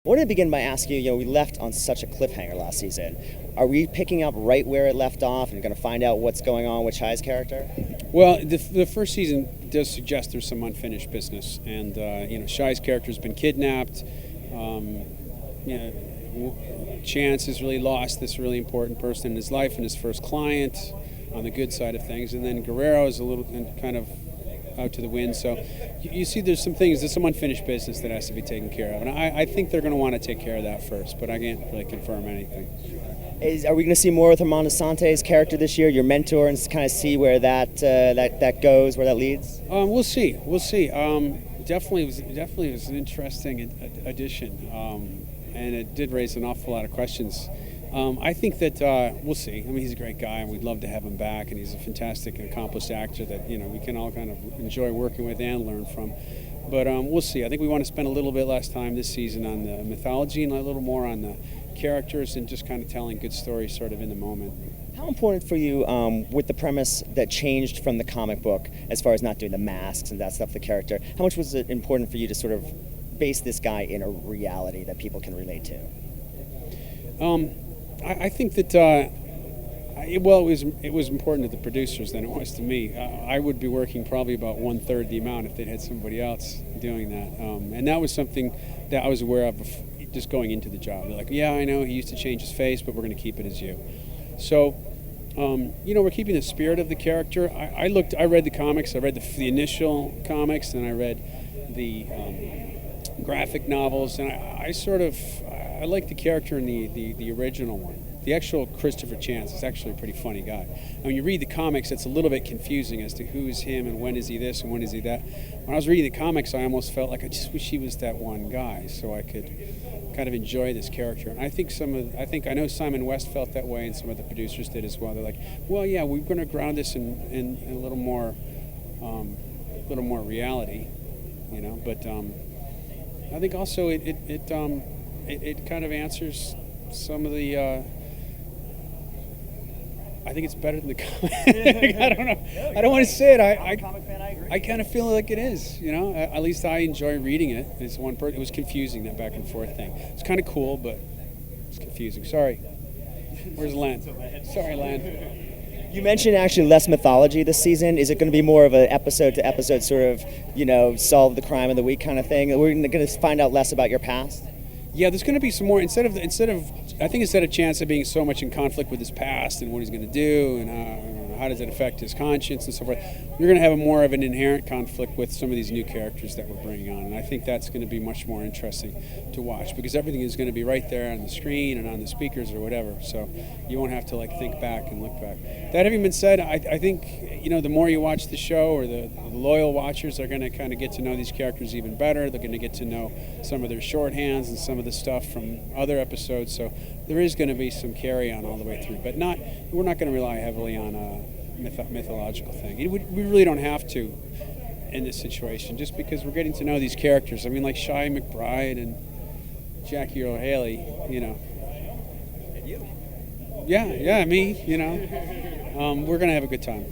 I wanted to begin by asking you, we left on such a cliffhanger last season. Are we picking up right where it left off and going to find out what's going on with Shai's character? Well, the first season does suggest there's some unfinished business, and Shai's character's been kidnapped. Chance has really lost this really important person in his life and his first client on the good side of things, and then Guerrero is a little kind of out to the wind. So you see there's some unfinished business that has to be taken care of, and I think they're going to want to take care of that first, but I can't really confirm anything. Are we going to see more with Armando Sante's character this year, your mentor, and kind of see where that goes, where that leads? We'll see. Definitely was an interesting addition, and it did raise an awful lot of questions. I think that we'll see. I mean, he's a great guy, and we'd love to have him back, and he's a fantastic and accomplished actor that we can all kind of enjoy working with and learn from. But we'll see. I think we want to spend a little bit less time this season on the mythology and a little more on the characters and just kind of telling good stories sort of in the moment. How important for you with the premise that changed from the comic book as far as not doing the masks and that stuff, the character, how much was it important for you to sort of base this guy in a reality that people can relate to? I think that it was important to the producers than it was to me. I would be working probably about 1/3 the amount if they'd had somebody else doing that, and that was something that I was aware of just going into the job. They're like, yeah, I know he used to change his face, but we're going to keep it as you. So, we're keeping the spirit of the character. I read the comics. I read the initial comics, and I read the graphic novels, and I like the character in the original one. The actual Christopher Chance is actually a pretty funny guy. And when you read the comics, it's a little bit confusing as to who is him and when is he this and when is he that. When I was reading the comics, I almost felt like I just wish he was that one guy so I could kind of enjoy this character. And I think I know Simon West felt that way, and some of the producers did as well. They're like, well, yeah, we're going to ground this in a little more reality, But I think also it kind of answers some of the. I think it's better than the comic. I don't know. I don't want to say it. I'm a comic fan. I agree. I kind of feel like it is. At least I enjoy reading it. It's one part. It was confusing, that back and forth thing. It's kind of cool, but it's confusing. Sorry. Where's Len? Sorry, Len. You mentioned actually less mythology this season. Is it going to be more of an episode to episode sort of, solve the crime of the week kind of thing? We're going to find out less about your past? Yeah, there's going to be some more. Instead of Chance of being so much in conflict with his past and what he's going to do and how does it affect his conscience and so forth, you're going to have more of an inherent conflict with some of these new characters that we're bringing on, and I think that's going to be much more interesting to watch because everything is going to be right there on the screen and on the speakers or whatever, so you won't have to think back and look back. That having been said, I think the more you watch the show, or the loyal watchers are going to kind of get to know these characters even better. They're going to get to know some of their shorthands and some of the stuff from other episodes, so there is going to be some carry on all the way through, but we're not going to rely heavily on a mythological thing. We really don't have to in this situation, just because we're getting to know these characters. I mean, like Shai McBride and Jackie Earle Haley, And you? Yeah, me, we're going to have a good time.